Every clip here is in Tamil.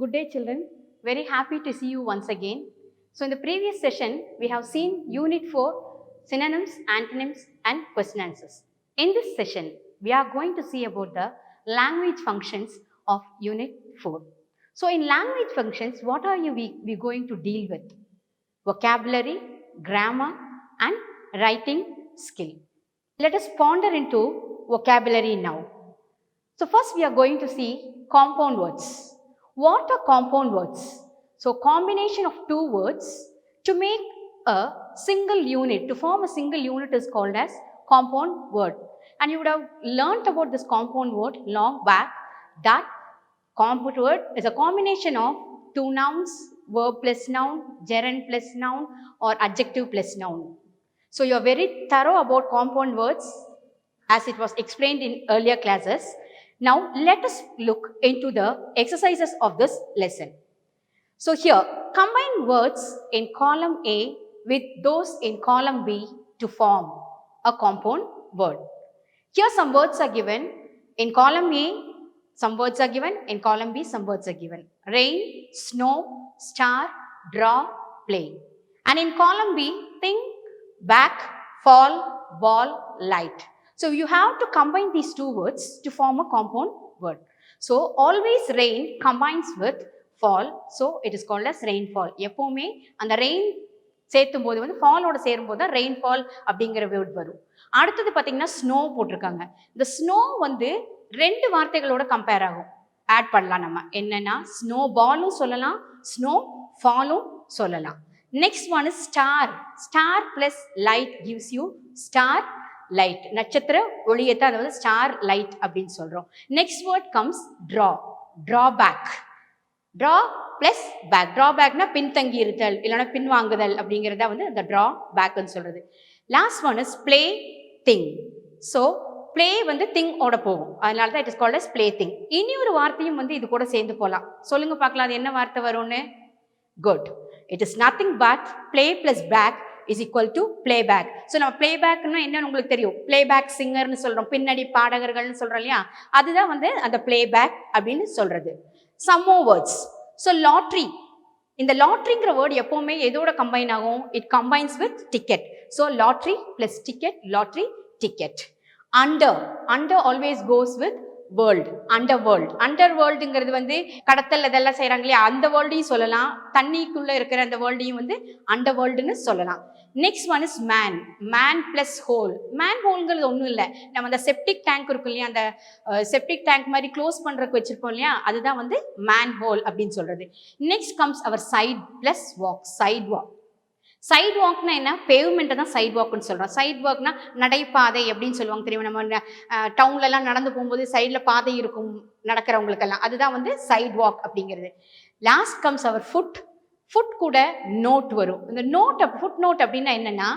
Good day, children. Very happy to see you once again. So, in the previous session, we have seen Unit 4 synonyms, antonyms, and question answers. In this session, we are going to see about the language functions of Unit 4. So, in language functions, what are we going to deal with? Vocabulary, grammar, and writing skill. Let us ponder into vocabulary now. So first we are going to see compound words. What are compound words? So combination of two words to make a single unit, to form a single unit is called as compound word. And you would have learnt about this compound word long back, that compound word is a combination of two nouns, verb plus noun, gerund plus noun, or adjective plus noun. So you are very thorough about compound words as it was explained in earlier classes. Now let us look into the exercises of this lesson. So here, combine words in column A with those in column B to form a compound word. Here some words are given. In column A, some words are given. In column B, some words are given. Rain, snow, star, draw, play. And in column B, think, back, fall, ball, light. So you have to combine these two words to form a compound word. So always rain combines with fall. So it is called as rainfall. எப்போமே அந்த rain சேர்த்தும் போது வந்து ஃபாலோட சேரும்போது தான் ரெயின்ஃபால் அப்படிங்கிற வேர்ட் வரும். அடுத்தது பார்த்தீங்கன்னா ஸ்னோ போட்டிருக்காங்க. இந்த ஸ்னோ வந்து ரெண்டு வார்த்தைகளோட கம்பேர் ஆகும். ஆட் பண்ணலாம் நம்ம. என்னன்னா ஸ்னோ பாலும் சொல்லலாம், ஸ்னோ ஃபாலும் சொல்லலாம். Next one is star. Star plus light gives you star light. நட்சத்திர ஒளியத்தை அதாவது ஸ்டார் லைட் அப்படின்னு சொல்றோம். Next word comes draw. Drawback. Draw plus back. ட்ராபேக்னா பின்தங்கி இருத்தல் இல்லைன்னா பின்வாங்குதல் அப்படிங்கிறத வந்து அந்த ட்ரா பேக்னு சொல்றது. Last one is plaything. So play வந்து திங் ஓட போகும், அதனால தான் it is called as plaything. இனி ஒரு வார்த்தையும் வந்து இது கூட சேர்ந்து போகலாம். சொல்லுங்க பார்க்கலாம், அது என்ன வார்த்தை வரும்னு? Good. It is nothing but play plus back is equal to playback. So நம்ம பிளே பேக்னா என்னன்னு உங்களுக்கு தெரியும். பிளே பேக் சிங்கர்னு சொல்றோம், பின்னணி பாடகர்கள்னு சொல்றோம் இல்லையா, அதுதான் வந்து அந்த பிளே பேக் அப்படின்னு சொல்றது. Some more words. So lottery. இந்த லாட்ரிங்கிற வேர்டு எப்பவுமே எதோட கம்பைன் ஆகும்? It combines with ticket. So lottery plus ticket, lottery ticket. Under. Under always goes with world. Under world. Under வேர்ல்டுங்கிறது வந்து கடத்தல் இதெல்லாம் செய்கிறாங்க இல்லையா, அந்த வேர்ல்டையும் சொல்லலாம். தண்ணிக்குள்ளே இருக்கிற அந்த வேர்ல்டையும் வந்து அண்டர் வேர்ல்டுன்னு சொல்லலாம். Next one is man. Man plus hole. Man ஹோல்ங்கிறது ஒன்றும் இல்லை, நம்ம அந்த செப்டிக் டேங்க் இருக்கும் இல்லையா, அந்த செப்டிக் டேங்க் மாதிரி க்ளோஸ் பண்ணுறதுக்கு வச்சுருப்போம் இல்லையா, அதுதான் வந்து மேன் ஹோல் அப்படின்னு சொல்கிறது. நெக்ஸ்ட் கம்ஸ் அவர் side plus walk. Side walk. Side வாக்னா என்ன? பேவ்மெண்ட்டை தான் சைட் வாக்னு சொல்கிறோம். சைட் வாக்னா நடைபாதை அப்படின்னு சொல்லுவாங்க தெரியும். நம்ம டவுன்லலாம் நடந்து போகும்போது சைடில் பாதை இருக்கும் நடக்கிறவங்களுக்கெல்லாம், அதுதான் வந்து சைட் வாக் அப்படிங்கிறது. லாஸ்ட் கம்ஸ் அவர் ஃபுட். ஃபுட் கூட நோட் வரும். இந்த நோட் ஃபுட் நோட் அப்படின்னா என்னன்னா,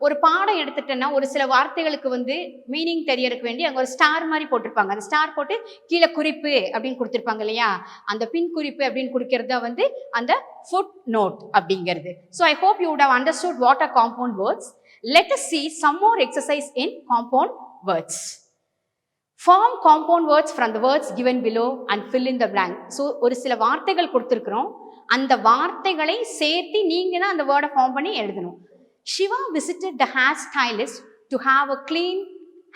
ஒரு பாடம் எடுத்துட்டேன்னா ஒரு சில வார்த்தைகளுக்கு வந்து மீனிங் தெரியறதுக்கு வேண்டி அங்கே ஒரு ஸ்டார் மாதிரி போட்டிருப்பாங்க. அந்த ஸ்டார் போட்டு கீழே குறிப்பு அப்படின்னு கொடுத்துருப்பாங்க இல்லையா, அந்த பின் குறிப்பு அப்படின்னு கொடுக்கறத வந்து அந்த ஃபுட் நோட் அப்படிங்கிறது. So I hope you would have understood what are compound words. Let us see some more exercise in compound words. Form compound words from the words given below and fill in the blank. So ஒரு சில வார்த்தைகள் கொடுத்துருக்குறோம், அந்த வார்த்தைகளை சேர்த்து நீங்க தான் அந்த வேர்டை ஃபார்ம் பண்ணி எழுதணும். Shiva visited the hair stylist to have a clean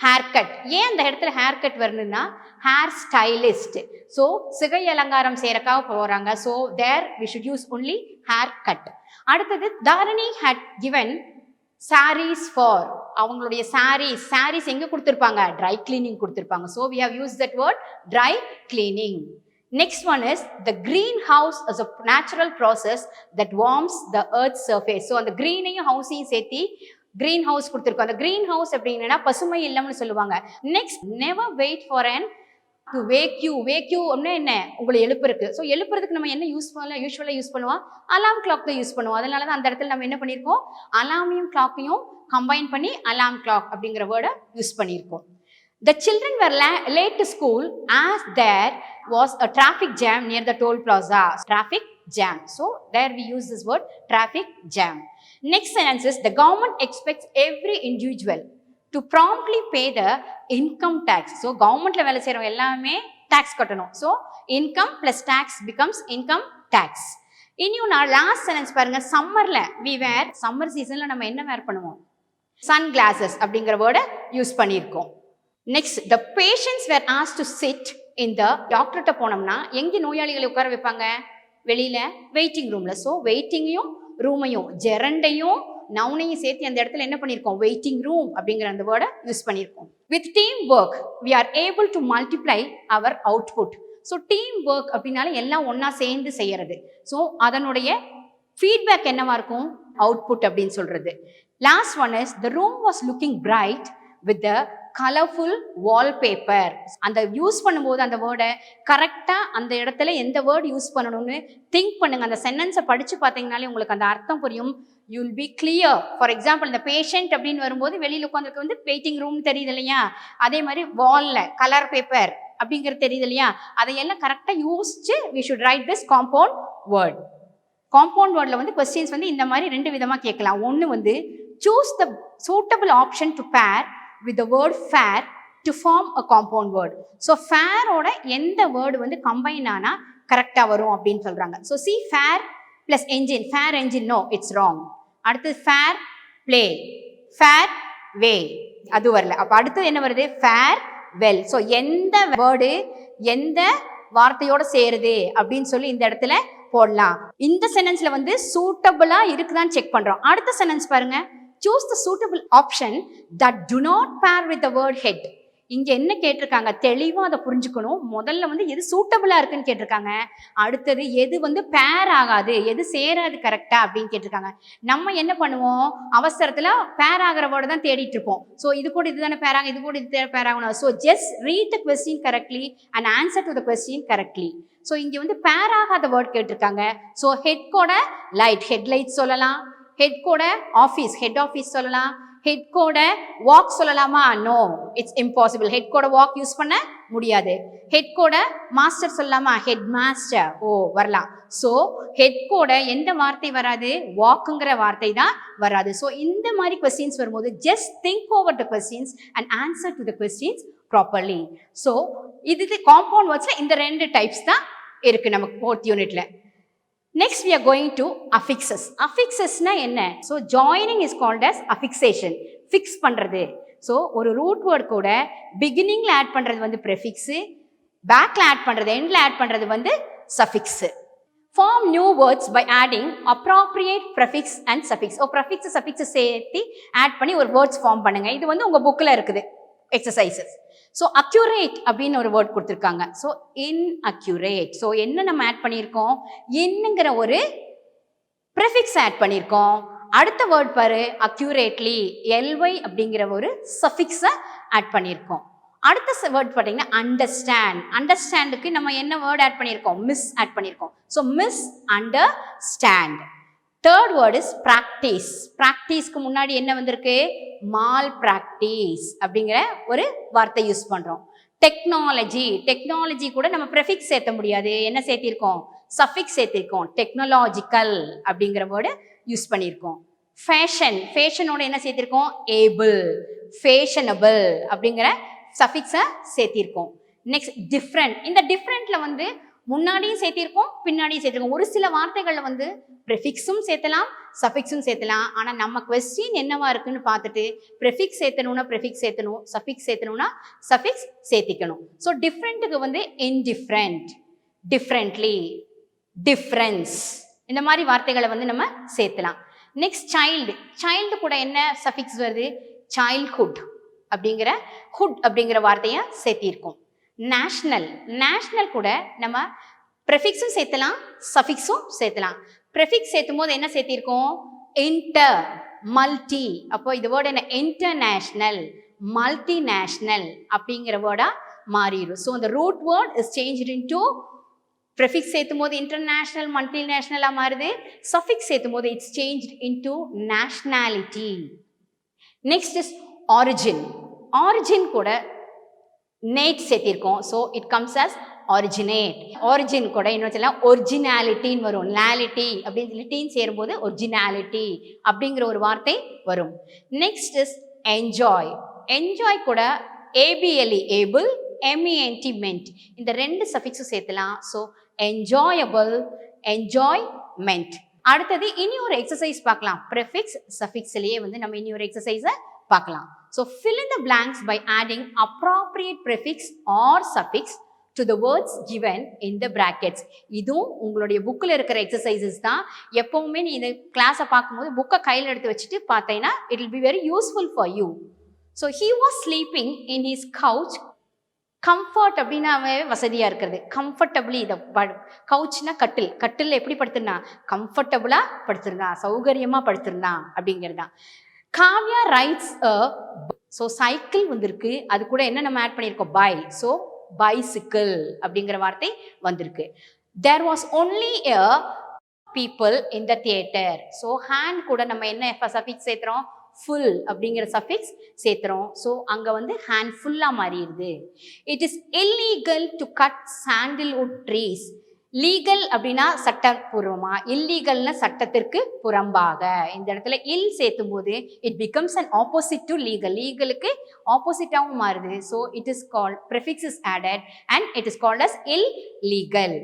hair cut. ஏன் அந்த இடத்துல ஹேர் கட் வரணும்னா ஹேர் ஸ்டைலிஸ்ட். ஸோ சிகை அலங்காரம் செய்யறக்காக போறாங்க. So there we should use only hair cut. அடுத்தது Dharani had given saris for. அவங்களுடைய சாரீஸ் எங்க கொடுத்துருப்பாங்க? ட்ரை கிளீனிங் கொடுத்துருப்பாங்க. So we have use that word dry cleaning. Next one is the greenhouse is a natural process that warms the earth's surface. So அந்த greenையும் ஹவுஸையும் சேர்த்தி green house கொடுத்துருக்கோம். அந்த green house அப்படின்னா பசுமை இல்லம்னு சொல்லுவாங்க. Next never wait for an to wake you. wake you அப்படின்னா என்ன? உங்களை எழுப்புறதுக்கு. ஸோ எழுப்புறதுக்கு நம்ம என்ன யூஸ்வலாக யூஸ் பண்ணுவோம்? அலாம் கிளாக் தான் யூஸ் பண்ணுவோம். அதனால தான் அந்த இடத்துல நம்ம என்ன பண்ணியிருக்கோம்? அலாமையும் கிளாக்கையும் கம்பைன் பண்ணி அலாம் கிளாக் அப்படிங்கிற வேர்டை யூஸ் பண்ணியிருக்கோம். The children were late to school as there was a traffic jam near the toll plaza. Traffic jam. So there we use this word traffic jam. Next sentence is the government expects every individual to promptly pay the income tax. So governmentல வேலை செய்றவங்க எல்லாமே tax கட்டணும். So income plus tax becomes income tax. இனியும் நான் லாஸ்ட் சென்டென்ஸ் பாருங்க, சம்மர்ல we wear, சம்மர் சீசன்ல நம்ம என்ன வேர் பண்ணுவோம், சன் கிளாஸஸ் அப்படிங்கிற வேர்டை யூஸ் பண்ணியிருக்கோம். Next, the patients were asked to sit in the, டாக்டர்கிட்ட போனோம்னா எங்கே நோயாளிகளை உட்கார வைப்பாங்க, வெளியில வெயிட்டிங் ரூம்ல. ஸோ வெயிட்டிங்கையும் ரூமையும் ஜெரண்டையும் நவுனையும் சேர்த்து அந்த இடத்துல என்ன பண்ணியிருக்கோம், வெயிட்டிங் ரூம் அப்படிங்கிற அந்த வேர்டை யூஸ் பண்ணியிருக்கோம். With team work we are able to multiply our output. So team work அப்படின்னால எல்லாம் ஒன்றா சேர்ந்து செய்யறது. ஸோ அதனுடைய ஃபீட்பேக் என்னவா இருக்கும், அவுட்புட் அப்படின்னு சொல்றது. Last one is the room was looking bright with the colorful wallpaper. அந்த யூஸ் பண்ணும்போது அந்த வேர்டை கரெக்டாக அந்த இடத்துல எந்த வேர்டு யூஸ் பண்ணணும்னு திங்க் பண்ணுங்க. அந்த சென்டென்ஸை படித்து பார்த்தீங்கனாலே உங்களுக்கு அந்த அர்த்தம் புரியும். You will be clear. For example, இந்த பேஷண்ட் அப்படின்னு வரும்போது வெளியில் உட்காந்துருக்கு வந்து வெயிட்டிங் ரூம் தெரியுது இல்லையா, அதே மாதிரி வாலில் கலர் பேப்பர் அப்படிங்கிறது தெரியுது இல்லையா, அதையெல்லாம் கரெக்டாக யோசிச்சு we should write this compound word. Compound வேர்டில் வந்து கொஸ்டின்ஸ் வந்து இந்த மாதிரி ரெண்டு விதமாக கேட்கலாம். ஒன்று வந்து choose the suitable option to pair with the word fair to form a compound word. So ஃபேரோட எந்த வேர்டு வந்து கம்பைன் ஆனால் கரெக்டாக வரும் அப்படின்னு சொல்கிறாங்க. So see, fair plus engine, fair engine, no, it's wrong. அடுத்தது ஃபேர் பிளே, ஃபேர் வே, அது வரல. அப்போ அடுத்தது என்ன வருது, ஃபேர் வெல். ஸோ எந்த வேர்டு எந்த வார்த்தையோட சேருது அப்படின்னு சொல்லி இந்த இடத்துல போடலாம். இந்த சென்டென்ஸ்ல வந்து சூட்டபிளா இருக்குதான்னு செக் பண்றோம். அடுத்த சென்டென்ஸ் பாருங்க, choose the suitable option that do not pair with the word head. இங்க என்ன கேட்டிருக்காங்க, தெளிவா அதை புரிஞ்சுக்கணும். முதல்ல வந்து எது சூட்டபிளா இருக்குன்னு கேட்டிருக்காங்க, அடுத்தது எது வந்து பேர் ஆகாது, எது சேராது கரெக்டா அப்படின்னு கேட்டிருக்காங்க. நம்ம என்ன பண்ணுவோம், அவசரத்துல பேர் ஆகிற வேர்டு தான் தேடிட்டு இருப்போம். ஸோ இது கூட இதுதானே பேர் ஆகும், இது கூட இது பேர் ஆகணும். So just read the question correctly and answer to the question correctly. So இங்க வந்து பேர் ஆகாத வேர்ட் கேட்டிருக்காங்க. ஸோ ஹெட் கூட லைட், ஹெட்லைட் சொல்லலாம். ஹெட் கூட ஆஃபீஸ், ஹெட் ஆஃபீஸ் சொல்லலாம். ஹெட் கூட வாக் சொல்லலாமா, நோ, இட்ஸ் இம்பாசிபிள். ஹெட் கூட வாக் யூஸ் பண்ண முடியாது. ஹெட் கூட மாஸ்டர் சொல்லலாமா, ஹெட் மாஸ்டர், ஓ வரலாம். ஸோ ஹெட் கூட எந்த வார்த்தை வராது, வாக்குங்கிற வார்த்தை தான் வராது. ஸோ இந்த மாதிரி கொஸ்டின்ஸ் வரும்போது just think over the questions and answer to the questions properly. So இது காம்பவுண்ட் வேர்ட்ஸ்ல இந்த ரெண்டு டைப்ஸ் தான் இருக்கு நமக்கு 4th யூனிட்ல. Next we are going to affixes. Affixes na enna? So joining is called as affixation. Fix பண்றது. So ஒரு root word கூட beginningல add பண்றது வந்து prefix, backல add பண்றது, endல add பண்றது வந்து suffix. Form new words by adding appropriate prefix and suffix. prefix suffix சேர்த்து add பண்ணி ஒரு words form பண்ணுங்க. இது வந்து உங்க bookல இருக்குது exercises. ஸோ அக்யூரேட் அப்படின்னு ஒரு வேர்ட் கொடுத்துருக்காங்க. So inaccurate. ஸோ என்ன நம்ம ஆட் பண்ணியிருக்கோம், என்னங்கிற ஒரு ப்ரிஃபிக்ஸ் ஆட் பண்ணியிருக்கோம். அடுத்த வேர்ட் பாரு, அக்யூரேட்லி, எல்ஒய் அப்படிங்கிற ஒரு சஃபிக்ஸை ஆட் பண்ணியிருக்கோம். அடுத்த வேர்ட் பார்த்தீங்கன்னா அண்டர்ஸ்டாண்ட். அண்டர்ஸ்டாண்டுக்கு நம்ம என்ன வேர்ட் ஆட் பண்ணியிருக்கோம், மிஸ் ஆட் பண்ணியிருக்கோம். So mis understand. Third word is practice. ப்ராக்டிஸ்க்கு முன்னாடி என்ன வந்திருக்கு, மால் பிராக்டிஸ் அப்படிங்கிற ஒரு வார்த்தை யூஸ் பண்றோம். டெக்னாலஜி, டெக்னாலஜி கூட நம்ம ப்ரெஃபிக்ஸ் சேர்த்த முடியாது, என்ன சேர்த்திருக்கோம், சஃபிக்ஸ் சேர்த்திருக்கோம். டெக்னாலஜிக்கல் அப்படிங்கிற வேர்டு யூஸ் பண்ணியிருக்கோம். ஃபேஷன், ஃபேஷனோட என்ன சேர்த்திருக்கோம், ஏபிள், ஃபேஷனபிள் அப்படிங்கிற சஃபிக்ஸை சேர்த்திருக்கோம். Next different. இந்த டிஃப்ரெண்ட்ல வந்து முன்னாடியும் சேர்த்திருக்கோம், பின்னாடியும் சேர்த்திருக்கோம். ஒரு சில வார்த்தைகள்ல வந்து ப்ரெஃபிக்ஸும் சேர்த்தலாம், சஃபிக்ஸும் சேர்த்தலாம். ஆனால் நம்ம கொஸ்டின் என்னவா இருக்குன்னு பார்த்துட்டு ப்ரெஃபிக்ஸ் சேர்த்தணும்னா ப்ரெஃபிக்ஸ் சேர்த்தணும், சஃபிக்ஸ் சேர்த்தணும்னா சஃபிக்ஸ் சேர்த்திக்கணும். ஸோ டிஃப்ரெண்ட்டுக்கு வந்து இன்டிஃப்ரெண்ட், டிஃப்ரெண்ட்லி, டிஃப்ரென்ஸ், இந்த மாதிரி வார்த்தைகளை வந்து நம்ம சேர்த்தலாம். Next child. சைல்டு கூட என்ன சஃபிக்ஸ் வருது, சைல்ட்ஹுட் அப்படிங்கிற ஹுட் அப்படிங்கிற வார்த்தையை சேர்த்திருக்கோம். நேஷ்னல், நேஷ்னல் கூட நம்ம ப்ரெஃபிக்ஸும் சேர்த்தலாம், சஃபிக்ஸும் சேர்த்தலாம். ப்ரெஃபிக்ஸ் சேர்த்தும் போது என்ன சேர்த்திருக்கோம், இன்டர், மல்டி. அப்போ இது வேர்டு என்ன, இன்டர்நேஷ்னல், மல்டிநேஷ்னல் அப்படிங்கிற வேர்டா மாறிடும். ஸோ அந்த root word is changed into, prefix சேர்த்தும் போது இன்டர்நேஷ்னல், மல்டிநேஷ்னலாக மாறுது. சஃபிக்ஸ் சேர்த்தும் போது it's changed into nationality. Next is origin. Origin கூட நேட் சேர்த்திருக்கோம். So it comes as originate. Origin கூட இன்னும் சொல்லலாம் ஒரிஜினாலிட்டின்னு வரும். லாலிட்டி அப்படின்னு சொல்லி டீன் சேரும்போது ஒரிஜினாலிட்டி அப்படிங்கிற ஒரு வார்த்தை வரும். Next is enjoy. என்ஜாய் கூட ஏபிஎல்இ, ஏபிள், MENT இந்த ரெண்டு சஃபிக்ஸும் சேர்த்தலாம். So enjoyable, enjoyment. அடுத்தது இனி ஒரு எக்ஸசைஸ் பார்க்கலாம். ப்ரெஃபிக்ஸ் சஃபிக்ஸ்லயே வந்து நம்ம இனி ஒரு எக்ஸசைஸை பார்க்கலாம். So fill in the blanks by adding appropriate prefix or suffix to the words given in the brackets. இதுவும் உங்களுடைய புக்கில் இருக்கிற எக்ஸசைசஸ் தான். எப்பவுமே நீ இந்த கிளாஸை பார்க்கும்போது புக்கை கையில் எடுத்து வச்சுட்டு பார்த்தீங்கன்னா it will be very useful for you. So he was sleeping in his couch. Comfort அப்படின்னாவே வசதியாக இருக்கிறது. கம்ஃபர்டபுளி இதை கவுச்னா கட்டில். கட்டில் எப்படி படுத்திருந்தான்? கம்ஃபர்டபுளாக படுத்திருந்தான், சௌகரியமாக படுத்திருந்தான் அப்படிங்கிறது தான். காவ்யா ரைட்ஸ் அ, ஸோ சைக்கிள் வந்திருக்கு, அது கூட என்ன நம்ம ஆட் பண்ணியிருக்கோம்? பை. ஸோ பைசிக்கிள் அப்படிங்கிற வார்த்தை வந்திருக்கு. There was only a people in the theatre. So hand கூட நம்ம என்ன சஃபிக்ஸ் சேர்த்துறோம்? ஃபுல் அப்படிங்கிற சஃபிக்ஸ் சேர்த்துறோம். ஸோ அங்கே வந்து ஹேண்ட் ஃபுல்லாக மாறிடுது. It is illegal to cut sandalwood trees. Legal அப்படின்னா சட்டப்பூர்வமா, இல்லீகல்னா சட்டத்திற்கு புறம்பாக. இந்த இடத்துல இல் சேர்த்தும் போது it becomes an opposite to legal. லீகலுக்கு ஆப்போசிட்டாகவும் மாறுது. So it is called, prefix is added and it is called as illegal.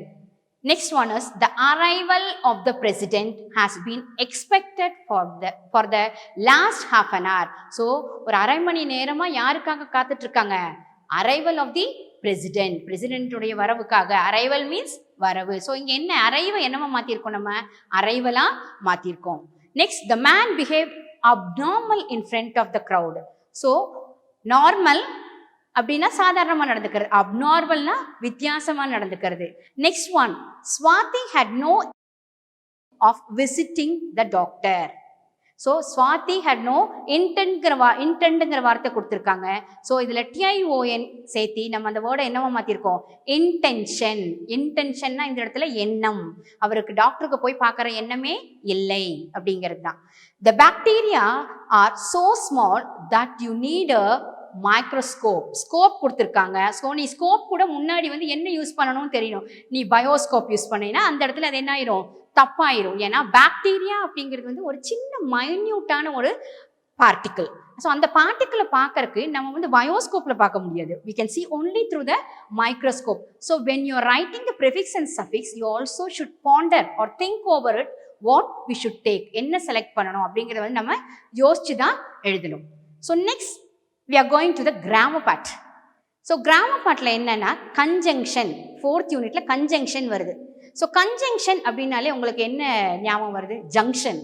Next one is the arrival of the president has been expected for the last half an hour. So ஒரு அரை மணி நேரமா யாருக்காக காத்துட்டு இருக்காங்க? அரைவல் ஆஃப் தி பிரசிடென்ட், பிரசிடென்ட்டுடைய வரவுக்காக. அரைவல் மீன்ஸ் வரவு. ஸோ இங்கே என்ன அரைவை என்னவா மாற்றிருக்கோம்? நம்ம அரைவலா மாற்றிருக்கோம். Next, the man behave abnormal in front of the crowd. So normal அப்படின்னா சாதாரணமாக நடந்துக்கிறது, அப்நார்மல்னா வித்தியாசமாக நடந்துக்கிறது. Next one, Swathi had no of visiting the doctor. So Swathi had no இன்டென்ட்ங்கிற வார்த்தை கொடுத்துருக்காங்க. ஸோ இதில் TION சேர்த்தி நம்ம அந்த வேர்டை என்னவா மாற்றிருக்கோம்? இன்டென்ஷன். இன்டென்ஷன்னா இந்த இடத்துல எண்ணம், அவருக்கு டாக்டருக்கு போய் பார்க்குற எண்ணமே இல்லை அப்படிங்கிறது தான். த bacteria are so small that you need a microscope. Scope கொடுத்துருக்காங்க. ஸோ நீ ஸ்கோப் கூட முன்னாடி வந்து என்ன யூஸ் பண்ணணும்னு தெரியணும். நீ பயோஸ்கோப் யூஸ் பண்ணினா அந்த இடத்துல அது என்ன ஆயிரும்? தப்பாயிரும். ஏன்னா பாக்டீரியா அப்படிங்கிறது வந்து ஒரு சின்ன மைன்யூட்டான ஒரு பார்ட்டிக்கிள். ஸோ அந்த பார்ட்டிக்கிளை பார்க்கறதுக்கு நம்ம வந்து பயோஸ்கோப்பில் பார்க்க முடியாது. we can see only through the microscope. So when you are writing the prefix and suffix, you also should ponder or think over it what we should take. என்ன செலக்ட் பண்ணணும் அப்படிங்கிறத வந்து நம்ம யோசிச்சு தான் எழுதணும். So next we are going to the grammar part. So grammar பார்ட்டில் என்னன்னா கன்ஜங்ஷன். 4th யூனிட்ல கன்ஜங்ஷன் வருது. ஸோ கன்ஜங்ஷன் அப்படின்னாலே உங்களுக்கு என்ன ஞாபகம் வருது? ஜங்ஷன்.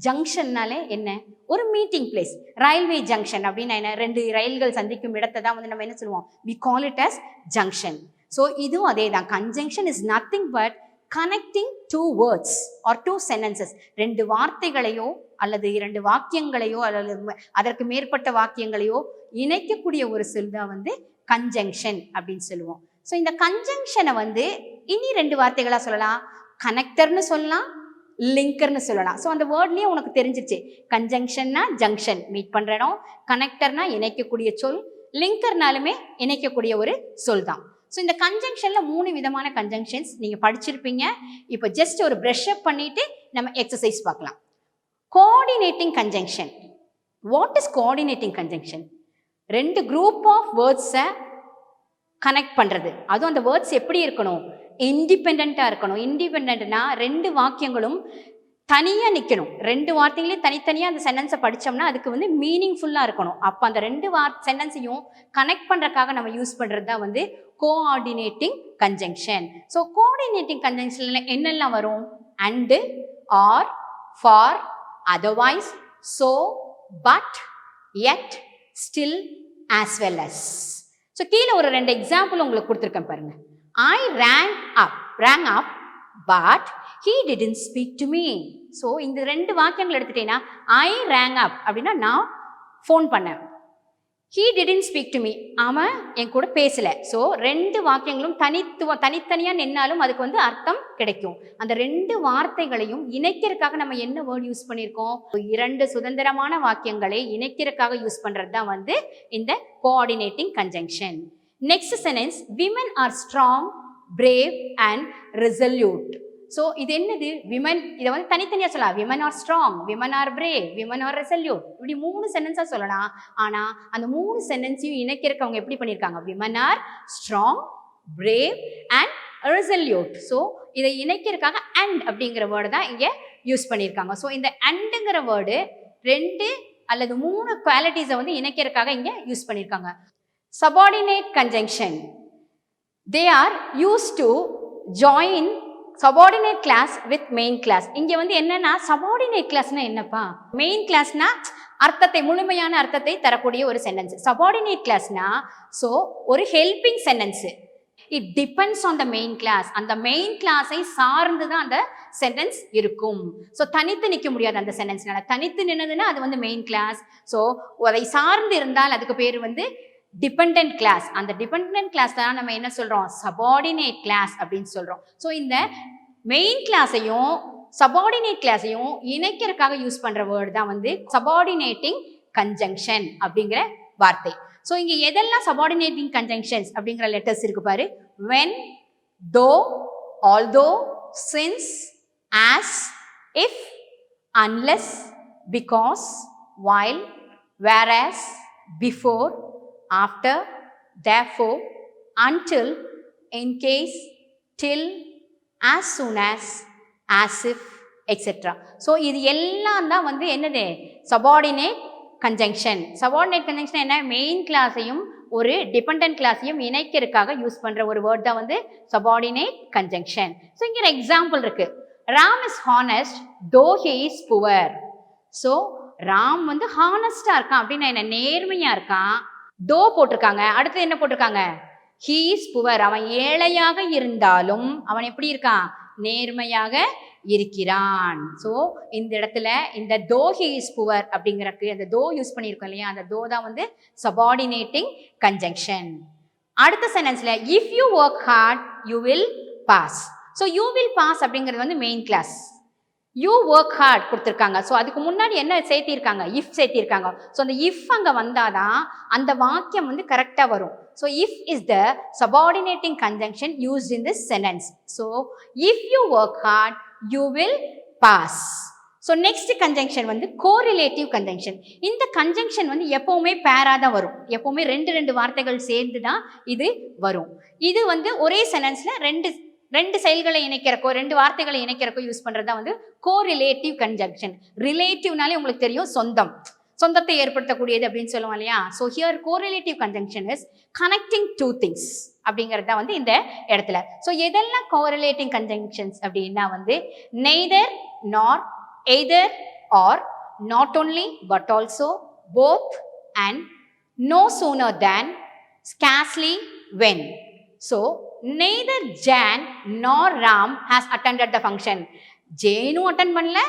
ஜங்ஷன்னாலே என்ன? ஒரு மீட்டிங் பிளேஸ். ரயில்வே ஜங்ஷன் அப்படின்னா என்ன? 2 ரயில்கள் சந்திக்கும் இடத்தை தான் வந்து நம்ம என்ன சொல்லுவோம்? we call it as junction. So இதுவும் அதே தான். Conjunction is nothing but connecting 2 words or 2 sentences. 2 வார்த்தைகளையோ அல்லது 2 வாக்கியங்களையோ அல்லது அதற்கு மேற்பட்ட வாக்கியங்களையோ இணைக்கக்கூடிய ஒரு சொல் தான் வந்து கன்ஜங்ஷன் அப்படின்னு சொல்லுவோம். ஸோ இந்த கன்ஜங்ஷனை வந்து இனி 2 வார்த்தைகளா சொல்லலாம். கனெக்டர்னு சொல்லலாம், லிங்கர்னு சொல்லலாம். ஸோ அந்த வேர்ட்லேயே உனக்கு தெரிஞ்சிச்சு. கன்ஜங்ஷன்னா ஜங்ஷன் மீட் பண்ணுற இடம், கனெக்டர்னா இணைக்கக்கூடிய சொல், லிங்கர்னாலுமே இணைக்கக்கூடிய ஒரு சொல் தான். ஸோ இந்த கன்ஜங்ஷனில் 3 விதமான கன்ஜங்ஷன்ஸ் நீங்கள் படிச்சிருப்பீங்க. இப்போ ஜஸ்ட் ஒரு ப்ரஷ் அப் பண்ணிட்டு நம்ம எக்ஸசைஸ் பார்க்கலாம். Coordinating conjunction. What is coordinating conjunction? 2 group of வேர்ட்ஸை கனெக்ட் பண்ணுறது. அதுவும் அந்த வேர்ட்ஸ் எப்படி இருக்கணும்? இண்டிபெண்ட்டாக இருக்கணும். இண்டிபெண்ட்னா 2 வாக்கியங்களும் தனியாக நிற்கணும். 2 வார்த்தைகளே தனித்தனியாக அந்த சென்டென்ஸை படித்தோம்னா அதுக்கு வந்து மீனிங்ஃபுல்லாக இருக்கணும். அப்போ அந்த 2 சென்டென்ஸையும் கனெக்ட் பண்ணுறதுக்காக நம்ம யூஸ் பண்ணுறது தான் வந்து கோஆர்டினேட்டிங் கன்ஜங்ஷன். ஸோ கோஆர்டினேட்டிங் கன்ஜங்ஷனில் என்னெல்லாம் வரும்? And, or, for, otherwise, so, but, yet, still, as well as. So கீழே ஒரு 2 எக்ஸாம்பிள் உங்களுக்கு கொடுத்துருக்கேன் பாருங்க. I rang up but he didn't speak to me. So இந்த 2 வாக்கியங்கள் எடுத்துட்டேன்னா I rang up அப்படின்னா நான் ஃபோன் பண்ணேன். He didn't speak to me, அவன் என் கூட பேசலை. ஸோ 2 வாக்கியங்களும் தனித்தனியாக நின்னாலும் அதுக்கு வந்து அர்த்தம் கிடைக்கும். அந்த 2 வார்த்தைகளையும் இணைக்கிறதுக்காக நம்ம என்ன வேர்டு யூஸ் பண்ணியிருக்கோம்? 2 சுதந்திரமான வாக்கியங்களை இணைக்கிறதுக்காக யூஸ் பண்ணுறது தான் வந்து இந்த coordinating conjunction. Next sentence, women are strong, brave and resolute. So இது என்னது விமன், இதை வந்து தனித்தனியாக சொல்லலாம். Women are strong, women R brave, women R resolute, இப்படி 3 சென்டென்ஸாக சொல்லலாம். ஆனால் அந்த 3 சென்டென்ஸையும் இணைக்கிறவங்க எப்படி பண்ணியிருக்காங்க? Women are strong, brave and resolute. So இதை இணைக்கிறதுக்காக அண்ட் அப்படிங்கிற வேர்டு தான் இங்கே யூஸ் பண்ணியிருக்காங்க. ஸோ இந்த அண்டுங்கிற வேர்டு 2 அல்லது 3 குவாலிட்டிஸை வந்து இணைக்கிறதுக்காக இங்கே யூஸ் பண்ணியிருக்காங்க. Subordinate conjunction. They are used to join subordinate class with main class. இங்கே வந்து என்னன்னா subordinate classனா என்னப்பா? main classனா அர்த்தத்தை, முழுமையான அர்த்தத்தை தரக்கூடிய ஒரு சென்டென்ஸ். subordinate classனா ஸோ ஒரு helping sentence. It depends on the main clause. அந்த மெயின் கிளாஸை சார்ந்து தான் அந்த சென்டென்ஸ் இருக்கும். ஸோ தனித்து நிற்க முடியாது அந்த சென்டென்ஸ்னால. தனித்து நின்னதுன்னா அது வந்து மெயின் கிளாஸ். ஸோ அதை சார்ந்து இருந்தால் அதுக்கு பேர் வந்து டிபெண்டன்ட் கிளாஸ். அந்த டிபெண்டன்ட் கிளாஸ் தான் நம்ம என்ன சொல்றோம்? சபார்டினேட் கிளாஸ் அப்படின்னு சொல்றோம். ஸோ இந்த மெயின் கிளாஸையும் சபார்டினேட் கிளாஸையும் இணைக்கிறதுக்காக யூஸ் பண்ற வேர்டு தான் வந்து சபார்டினேட்டிங் கன்ஜங்ஷன் அப்படிங்கிற வார்த்தை. ஸோ இங்கே எதெல்லாம் சபார்டினேட்டிங் கன்ஜங்ஷன்ஸ் அப்படிங்கிற லெட்டர்ஸ் இருக்கு பாரு. when, though, although, since, as, if, unless, because, while, whereas, before, after, therefore, until, in case, till, as soon as if, etc. So இது எல்லாம் தான் வந்து என்னது? Subordinate conjunction. சபார்டினேட் கன்ஜங்ஷன் என்ன? மெயின் கிளாஸையும் ஒரு டிபெண்டன்ட் கிளாஸையும் இணைக்கிறதுக்காக யூஸ் பண்ற ஒரு வேர்ட் தான் வந்து சபார்டினேட் கன்ஜங்ஷன். ஸோ இங்கே ஒரு எக்ஸாம்பிள் இருக்கு. Ram is honest though he is poor. So Ram வந்து ஹானஸ்டா இருக்கான் அப்படின்னா என்ன? நேர்மையா இருக்கான். தோ போட்டிருக்காங்க. அடுத்து என்ன போட்டிருக்காங்க? He is poor. அவன் ஏழையாக இருந்தாலும் அவன் எப்படி இருக்கான்? நேர்மையாக இருக்கிறான். ஸோ இந்த இடத்துல இந்த தோ ஹி இஸ் புவர் அப்படிங்கிறக்கு அந்த தோ யூஸ் பண்ணியிருக்கோம் இல்லையா? அந்த தோ தான் வந்து சபார்டினேட்டிங் கன்ஜங்ஷன். அடுத்த சென்டென்ஸ்ல if you work hard you will pass. So you will pass அப்படிங்கிறது வந்து main clause. You work hard கொடுத்துருக்காங்க. ஸோ அதுக்கு முன்னாடி என்ன சேர்த்திருக்காங்க? இஃப் சேர்த்திருக்காங்க. ஸோ அந்த இஃப் அங்கே வந்தாதான் அந்த வாக்கியம் வந்து கரெக்டாக வரும். So if is the subordinating conjunction used in this sentence. So if you work hard you will pass. So next conjunction வந்து கோரிலேட்டிவ் கன்ஜங்ஷன். இந்த கன்ஜங்ஷன் வந்து எப்பவுமே பேரா தான் வரும். எப்பவுமே 2 வார்த்தைகள் சேர்ந்து தான் இது வரும். இது வந்து ஒரே சென்டென்ஸ்ல ரெண்டு செயல்களை இணைக்கிறக்கோ 2 வார்த்தைகளை இணைக்கிறக்கோ யூஸ் பண்றதா வந்து கோரிலேட்டிவ் கன்ஜங்ஷன். ரிலேட்டிவ்னாலே உங்களுக்கு தெரியும், சொந்தத்தை ஏற்படுத்தக்கூடியது அப்படின்னு சொல்லுவோம் இல்லையா? So here correlative conjunction is connecting 2 things அப்படிங்கிறது தான் வந்து இந்த இடத்துல. ஸோ எதெல்லாம் கோரிலேட்டிங் கன்ஜங்ஷன்ஸ் அப்படின்னா வந்து neither, nor, either, or, not only but also, both and, no sooner than, scarcely, when. So neither Jan nor Ram has attended the function. ஜேனும் அட்டன் பண்ணல,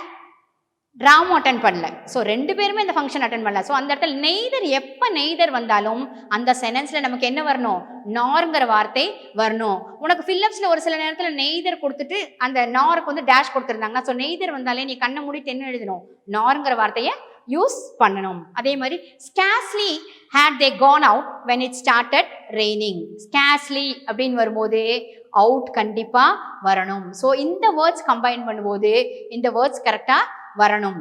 ராமும் அட்டன் பண்ணல. ஸோ 2 பேருமே இந்த ஃபங்க்ஷன் அட்டன் பண்ணல. ஸோ அந்த இடத்துல நெய்தர், எப்போ நெய்தர் வந்தாலும் அந்த சென்டென்ஸில் நமக்கு என்ன வரணும்? நார்ங்கிற வார்த்தை வரணும். உனக்கு ஃபில்லப்ஸில் ஒரு சில நேரத்தில் நெய்தர் கொடுத்துட்டு அந்த நாருக்கு வந்து டேஷ் கொடுத்துருந்தாங்கன்னா ஸோ நெய்தர் வந்தாலே நீ கண்ணை மூடிட்டு என்ன எழுதணும்? நார்ங்கிற வார்த்தையை யூஸ் பண்ணணும். அதே மாதிரி scarcely had they gone out when it started raining. scarcely அப்படின்னு வரும்போது அவுட் கண்டிப்பா வரணும். ஸோ இந்த வேர்ட்ஸ் கம்பைன் பண்ணும்போது இந்த வேர்ட்ஸ் கரெக்டா வரணும்.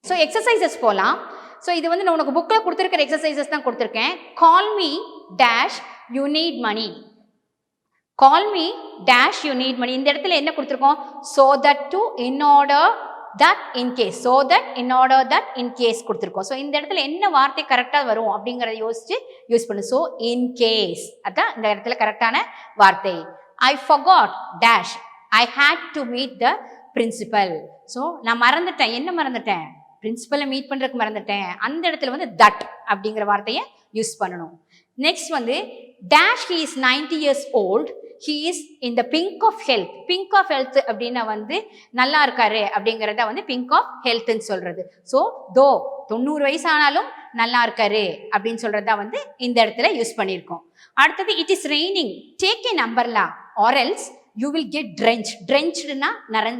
ஸோ எக்ஸசைசஸ் போகலாம். ஸோ இது வந்து நான் உனக்கு புக்கில் கொடுத்துருக்கிற எக்ஸசைசஸ் தான் கொடுத்துருக்கேன். Call me dash you need money. Call me dash you need money. இந்த இடத்துல என்ன கொடுத்துருக்கோம்? so that to, in order, that, in case. so that, in order, that, in case கொடுத்துருக்கோம். ஸோ இந்த இடத்துல என்ன வார்த்தை கரெக்டாக வரும் அப்படிங்கிறத யோசிச்சு யூஸ் பண்ணு. ஸோ in case அதான் இந்த இடத்துல கரெக்டான வார்த்தை. I forgot dash I had to meet the principal. So நான் மறந்துட்டேன். என்ன மறந்துட்டேன்? பிரின்சிபலை மீட் பண்ணுறதுக்கு மறந்துட்டேன். அந்த இடத்துல வந்து தட் அப்படிங்கிற வார்த்தையை யூஸ் பண்ணணும். நெக்ஸ்ட் வந்து dash he is 90 years old. he is in the pink of health. pink of health அப்படின்னா வந்து நல்லா இருக்காரு அப்படிங்கிறத வந்து pink of healthன்னு சொல்றது. ஸோ தோ 90 வயசு ஆனாலும் நல்லா இருக்காரு அப்படின்னு சொல்றதா வந்து இந்த இடத்துல யூஸ் பண்ணியிருக்கோம். அடுத்தது it is raining. take an umbrella or else you will get drenched. drenched-னா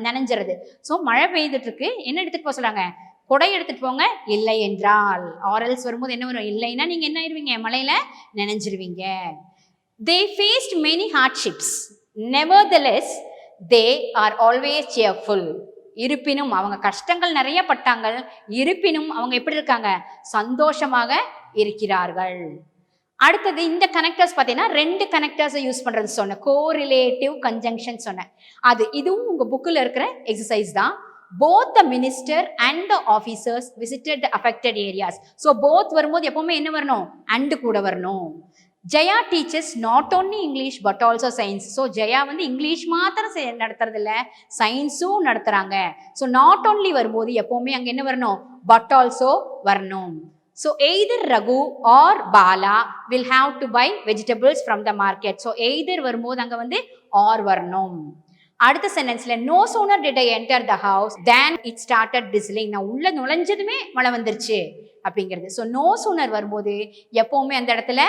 நனைஞ்சிறது. ஸோ மழை பெய்துட்டு இருக்கு, என்ன எடுத்துட்டு போக சொல்றாங்க? கொடை எடுத்துட்டு போங்க. இல்லை என்றால், ஆரல்ஸ் வரும்போது என்ன வரும்? இல்லைன்னா நீங்க என்ன ஆயிருவீங்க? மழையில நினைஞ்சிருவீங்க. They faced many hardships. Nevertheless, they are always cheerful. இருப்பினும் அவங்க கஷ்டங்கள் நிறைய பட்டாங்க, இருப்பினும் அவங்க எப்படி இருக்காங்க, சந்தோஷமாக இருக்கிறார்கள். அடுத்தது இந்த கனெக்டர்ஸ் பார்த்தீங்கன்னா 2 கனெக்டர்ஸை யூஸ் பண்றது சொன்னேன், கோரிலேட்டிவ் கன்ஜங்ஷன் சொன்னேன். இதுவும் உங்க புக்கில் இருக்கிற எக்ஸசைஸ் தான். both the minister and the officers visited the affected areas. So both வரும்போது எப்பவுமே என்ன வரணும், and கூட வரணும். Jaya teachers not only English but also science. So Jaya வந்து இங்கிலீஷ் மாத்திரம் நடத்துறது இல்லை, சயின்ஸும் நடத்துறாங்க. ஸோ நாட் ஓன்லி வரும்போது எப்பவுமே அங்கே என்ன வரணும், பட் ஆல்சோ வரணும். So either Raghu or Bala will have to buy vegetables from the market. So either வரும்போது அங்க வந்து or வரணும். அடுத்த சென்டென்ஸ்ல no sooner did I enter the house than it started drizzling. நான் உள்ள நுழைஞ்சதுமே மழை வந்துருச்சு அப்படிங்கிறது. ஸோ no sooner வரும்போது எப்பவுமே அந்த இடத்துல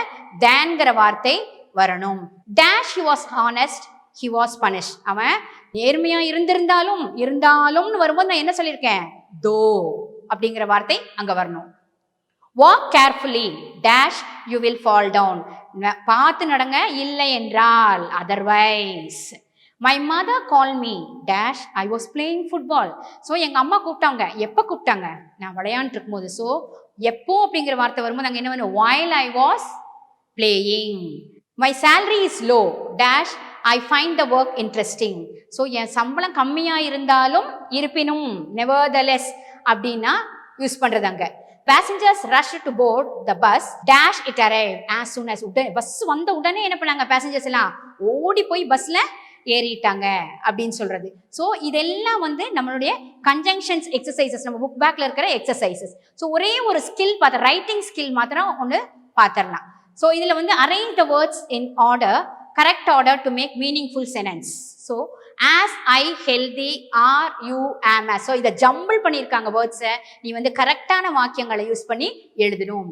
thanங்கிற வார்த்தை வரணும். dash he was honest, he was punished. அவன் நேர்மையா இருந்தாலும்னு வரும்போது நான் என்ன சொல்லியிருக்கேன், though அப்படிங்கிற வார்த்தை அங்க வரணும். walk carefully dash you will fall down. பார்த்து நடங்க, இல்லை என்றால் otherwise. my mother called me dash I was playing football. So எங்க அம்மா கூப்பிட்டாங்க, எப்போ கூப்பிட்டாங்க, நான் விளையாண்டு இருக்கும்போது. ஸோ எப்போ அப்படிங்கிற வார்த்தை வரும்போது அங்கே என்ன வேணும், while I was playing. my salary is low dash I find the work interesting. So என் சம்பளம் கம்மியாக இருந்தாலும் இருப்பினும் nevertheless அப்படின்னா யூஸ் பண்ணுறது அங்கே. passengers rushed to board the bus dash it arrived as soon as. Bus வந்த உடனே என்ன பண்ணாங்க, பேசஞ்சர்ஸ் எல்லாம் ஓடி போய் பஸ்ல ஏறிட்டாங்க அப்படின்னு சொல்றது. ஸோ இதெல்லாம் வந்து நம்மளுடைய கன்ஜங்ஷன்ஸ் எக்ஸசைசஸ், நம்ம புக் பேக்ல இருக்கிற எக்ஸசைசஸ். ஸோ ஒரே ஒரு ஸ்கில் பார்த்து, ரைட்டிங் ஸ்கில் மாத்திரம் ஒன்று பார்த்துடலாம். ஸோ இதுல வந்து arrange the words in order, correct order to make meaningful sentence. So as I healthy are you am as. So இதை ஜம்பிள் பண்ணியிருக்காங்க வேர்ட்ஸை, நீ வந்து கரெக்டான வாக்கியங்களை யூஸ் பண்ணி எழுதணும்.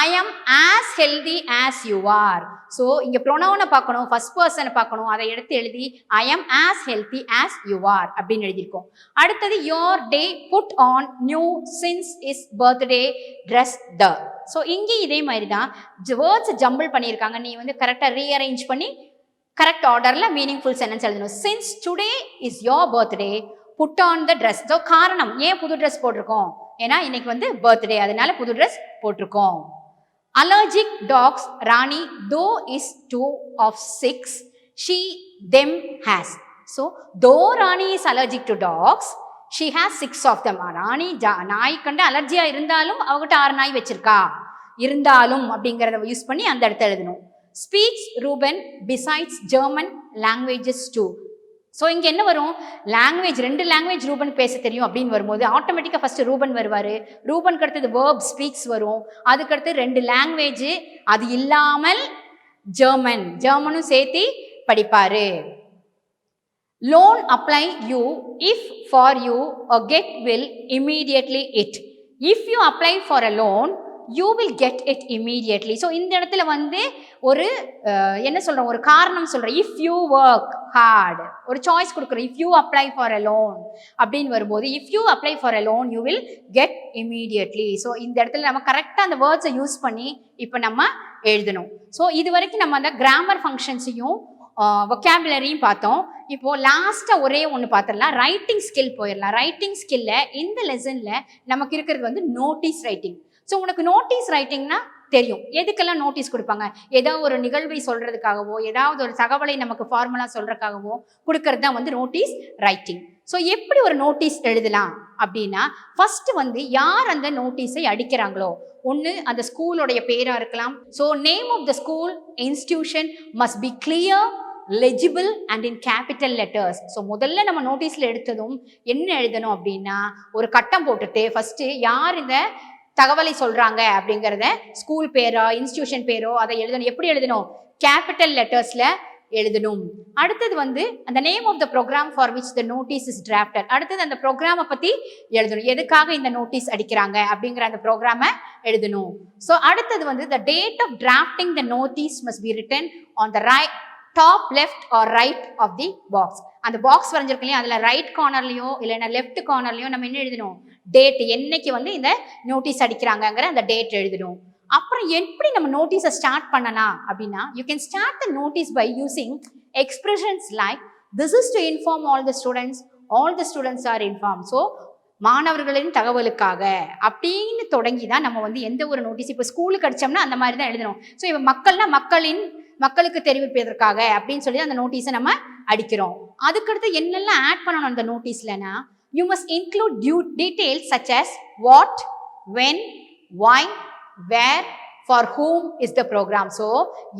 I am as healthy as you are. So இங்கே ப்ரொனவுனை பார்க்கணும், ஃபர்ஸ்ட் பர்சனை பார்க்கணும், அதை எடுத்து எழுதி I am as healthy as you are அப்படின்னு எழுதியிருக்கோம். அடுத்தது your day put on new since is birthday dress the. So இங்கே இதே மாதிரி தான் வேர்ட்ஸ் ஜம்பிள் பண்ணியிருக்காங்க, நீ வந்து கரெக்டாக ரீஅரேஞ்ச் பண்ணி கரெக்ட் ஆர்டர்ல மீனிங்ஃபுல் சென்டென்ஸ் எழுதணும். since today is your birthday put on the dress. So காரணம் ஏன் புது ட்ரெஸ் போட்டிருக்கோம், ஏன்னா இன்னைக்கு வந்து பர்த்டே, அதனால புது ட்ரெஸ் போட்டிருக்கோம். allergic dogs Rani though is 2 of 6 she them has. so though Rani is allergic to dogs she has 6 of them. ராணி நாய் கண்டு அலர்ஜியா இருந்தாலும் அவகிட்ட 6 நாய் வச்சிருக்கா, இருந்தாலும் அப்படிங்கிறத யூஸ் பண்ணி அந்த இடத்த எழுதணும். speaks Ruben besides German languages too. So இங்கே என்ன வரும், லாங்குவேஜ் 2 லாங்குவேஜ் ரூபன் பேச தெரியும் அப்படின்னு வரும்போது ஆட்டோமேட்டிக்காக ஃபர்ஸ்ட் ரூபன் வருவார், ரூபனுக்கு அடுத்தது வேர்ப் ஸ்பீக்ஸ் வரும், அதுக்கடுத்து 2 லாங்குவேஜ், அது இல்லாமல் ஜெர்மனும் சேர்த்து படிப்பார். Loan apply you if for you a get will immediately it. if you apply for a loan you will get it immediately. So இந்த இடத்துல வந்து ஒரு என்ன சொல்கிறோம், ஒரு காரணம் சொல்கிறேன், if you work hard, ஒரு சாய்ஸ் கொடுக்குறோம், if you apply for a loan அப்படின்னு வரும்போது if you apply for a loan you will get immediately. So இந்த இடத்துல நம்ம கரெக்டாக அந்த வேர்ட்ஸை யூஸ் பண்ணி இப்போ நம்ம எழுதணும். ஸோ இது வரைக்கும் நம்ம அந்த கிராமர் ஃபங்க்ஷன்ஸையும் வொக்காபுலரியும் பார்த்தோம். இப்போ லாஸ்ட்டாக ஒரே ஒன்று பார்த்துடலாம், ரைட்டிங் ஸ்கில் போயிடலாம். ரைட்டிங் ஸ்கில்ல இந்த லெசனில் நமக்கு இருக்கிறது வந்து நோட்டீஸ் ரைட்டிங். ஸோ உனக்கு நோட்டீஸ் ரைட்டிங்னா தெரியும், எதுக்கெல்லாம் நோட்டீஸ் கொடுப்பாங்க, ஏதாவது ஒரு நிகழ்வை சொல்றதுக்காகவோ ஏதாவது ஒரு தகவலை நமக்கு ஃபார்முலா சொல்றதுக்காகவோ கொடுக்கறது தான் வந்து நோட்டீஸ் ரைட்டிங். ஸோ எப்படி ஒரு நோட்டீஸ் எழுதலாம் அப்படின்னா, ஃபர்ஸ்ட் வந்து யார் அந்த நோட்டீஸை அடிக்கிறாங்களோ, ஒன்று அந்த ஸ்கூலோடைய பேரா இருக்கலாம். So name of the school institution must be clear, legible and in capital letters. So முதல்ல நம்ம நோட்டீஸில் எடுத்ததும் என்ன எழுதணும் அப்படின்னா, ஒரு கட்டம் போட்டுட்டு ஃபர்ஸ்ட் யார் இந்த தகவலை சொல்றாங்க அப்படிங்கிறத, ஸ்கூல் பேரோ இன்ஸ்டிடியூஷன் பேரோ அதை எழுதணும். எப்படி எழுதணும், கேபிட்டல் லெட்டர்ஸ்ல எழுதணும். அடுத்தது வந்து அந்த name of the program for which the notice is drafted. அடுத்தது அந்த ப்ரோக்ராமை பத்தி எழுதணும், எதுக்காக இந்த நோட்டீஸ் அடிக்கிறாங்க அப்படிங்கிற அந்த ப்ரோக்ராமை எழுதணும். ஸோ அடுத்தது வந்து the date of drafting the notice must be written on the top left or right of the box. அந்த பாக்ஸ் வரைஞ்சிருக்கு இல்லையா, அதில் ரைட் கார்னர்லையோ இல்லைன்னா லெஃப்ட் கார்னர்லையோ நம்ம என்ன எழுதணும், டேட், என்னைக்கு வந்து இந்த நோட்டீஸ் அடிக்கிறாங்கங்கிற அந்த டேட் எழுதணும். அப்புறம் எப்படி நம்ம நோட்டீஸை ஸ்டார்ட் பண்ணலாம் அப்படின்னா, you can start the notice by using expressions like This is to inform all the students are informed. So மாணவர்களின் தகவலுக்காக அப்படின்னு தொடங்கி தான் நம்ம வந்து எந்த ஒரு நோட்டீஸ் இப்போ ஸ்கூலுக்கு அடிச்சோம்னா அந்த மாதிரி தான் எழுதணும். ஸோ இப்போ மக்களுக்கு தெரிவிப்பதற்காக அப்படின்னு சொல்லி அந்த நோட்டீஸை நம்ம அடிக்கிறோம். அதுக்கடுத்து என்னெல்லாம் ஆட் பண்ணணும் அந்த நோட்டீஸ்லனா, you must include details such as what, when, why, where, for whom is the program. So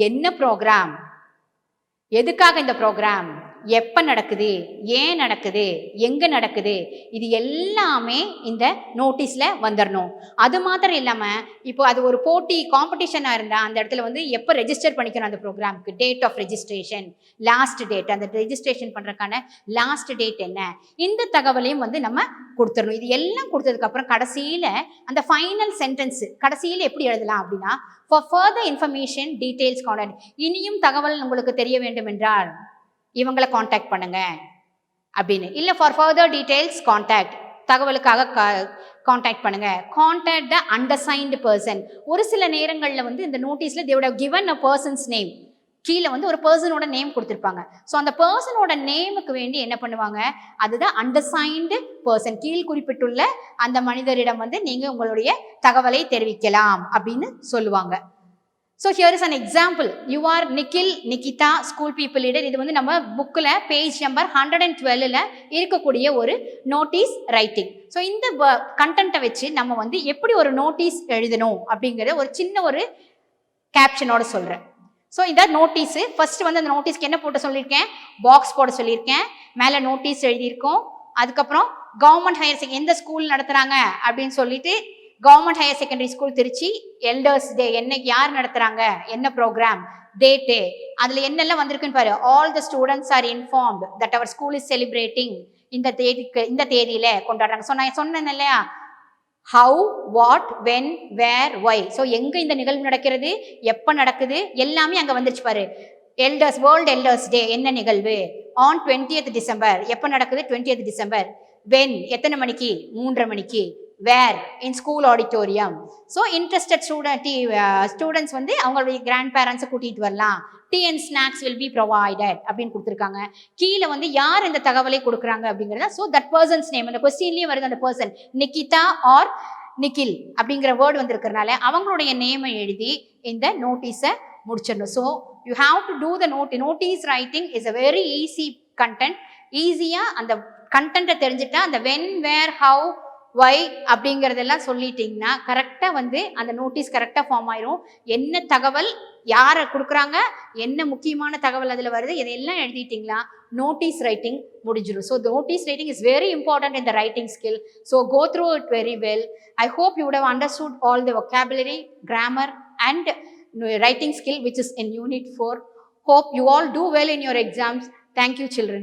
என்ன ப்ரோக்ராம், எதுக்காக இந்த ப்ரோக்ராம், எப்போ நடக்குது, ஏன் நடக்குது, எங்கே நடக்குது, இது எல்லாமே இந்த நோட்டீஸில் வந்துடணும். அது மாத்திரம் இல்லாமல் இப்போ அது ஒரு போட்டி காம்படிஷனாக இருந்தால் அந்த இடத்துல வந்து எப்போ ரெஜிஸ்டர் பண்ணிக்கணும் அந்த ப்ரோக்ராமுக்கு, date of registration, last date, அந்த ரெஜிஸ்ட்ரேஷன் பண்ணுறதுக்கான லாஸ்ட் டேட் என்ன, இந்த தகவலையும் வந்து நம்ம கொடுத்துடணும். இது எல்லாம் கொடுத்ததுக்கப்புறம் கடைசியில் அந்த ஃபைனல் சென்டென்ஸு கடைசியில் எப்படி எழுதலாம் அப்படின்னா, for further information details contact, இனியும் தகவல் உங்களுக்கு தெரிய வேண்டும் என்றால் இவங்களை காண்டாக்ட் பண்ணுங்க அப்படின்னு, இல்லை ஃபார் ஃபர்தர் டீடைல்ஸ் காண்டாக்ட், தகவலுக்காக காண்டாக்ட் பண்ணுங்க, காண்டாக்ட் த அண்டர்சைன்டு பர்சன். ஒரு சில நேரங்களில் வந்து இந்த நோட்டீஸில் they would have given a person's name, கீழே வந்து ஒரு பர்சனோட நேம் கொடுத்துருப்பாங்க. ஸோ அந்த பர்சனோட நேமுக்கு வேண்டி என்ன பண்ணுவாங்க, அதுதான் அண்டர்சைன்டு பர்சன், கீழ் குறிப்பிட்டுள்ள அந்த மனிதரிடம் வந்து நீங்கள் உங்களுடைய தகவலை தெரிவிக்கலாம் அப்படின்னு சொல்லுவாங்க. So here is an example. You are Nikhil, Nikita, school people leader. இது வந்து நம்ம புக்கில் பேஜ் நம்பர் 112 இருக்கக்கூடிய ஒரு நோட்டீஸ் ரைட்டிங். ஸோ இந்த கண்டென்ட்டை வச்சு நம்ம வந்து எப்படி ஒரு நோட்டீஸ் எழுதணும் அப்படிங்கிற ஒரு சின்ன ஒரு கேப்ஷனோட சொல்கிறேன். ஸோ இந்த நோட்டீஸு ஃபர்ஸ்ட் வந்து அந்த நோட்டீஸ்க்கு என்ன போட்டு சொல்லியிருக்கேன், பாக்ஸ் போட சொல்லியிருக்கேன், மேலே நோட்டீஸ் எழுதியிருக்கோம். அதுக்கப்புறம் கவர்மெண்ட் ஹையர் செகண்டரி எந்த ஸ்கூல் நடத்துகிறாங்க அப்படின்னு சொல்லிட்டு, government higher secondary school Trichy elders day என்னைக்கு யார் நடத்துகிறாங்க, என்ன ப்ரோக்ராம், டேட்டு, அதில் என்னெல்லாம் வந்திருக்குன்னு பாரு. All the students are informed that our school is celebrating, இந்த தேதியில் கொண்டாடுறாங்க. ஸோ நான் சொன்னேன் இல்லையா, how, what, when, where, why. So எங்கே இந்த நிகழ்வு நடக்கிறது, எப்போ நடக்குது, எல்லாமே அங்கே வந்துருச்சு பாரு. எல்டர்ஸ், வேர்ல்டு எல்டர்ஸ் டே என்ன நிகழ்வு, ஆன் 20th December, எப்போ நடக்குது, 20th December. வென், எத்தனை மணிக்கு, 3:30 மணிக்கு. Where, in school auditorium. So interested students வந்து அவங்களுடைய கிராண்ட் பேரண்ட்ஸை கூட்டிகிட்டு வரலாம். Tea and snacks will be provided அப்படின்னு கொடுத்துருக்காங்க. கீழே வந்து யார் இந்த தகவலை கொடுக்குறாங்க அப்படிங்கிறத, ஸோ தட் பர்சன்ஸ் நேம் அந்த கொஸ்டின்லேயே வருது. அந்த பர்சன் நிகிதா ஆர் நிக்கில் அப்படிங்கிற வேர்டு வந்திருக்கிறதுனால அவங்களுடைய நேமை எழுதி இந்த நோட்டீஸை முடிச்சிடணும். So you have to do the notice writing is a very easy content. ஈஸியாக அந்த கண்டென்ட்டை தெரிஞ்சுட்டா அந்த வென், வேர், ஹவு, ஒய் அப்படிங்கிறதெல்லாம் சொல்லிட்டிங்கன்னா கரெக்டாக வந்து அந்த நோட்டீஸ் கரெக்டாக ஃபார்ம் ஆயிரும். என்ன தகவல் யாரை கொடுக்குறாங்க, என்ன முக்கியமான தகவல் அதில் வருது, இதையெல்லாம் எழுதிட்டிங்களா நோட்டீஸ் ரைட்டிங் முடிஞ்சிடும். So notice writing is very important in the writing skill. So go through it very well. I hope you would have understood all the vocabulary, grammar and writing skill which is in Unit 4. Hope you all do well in your exams. Thank you, children.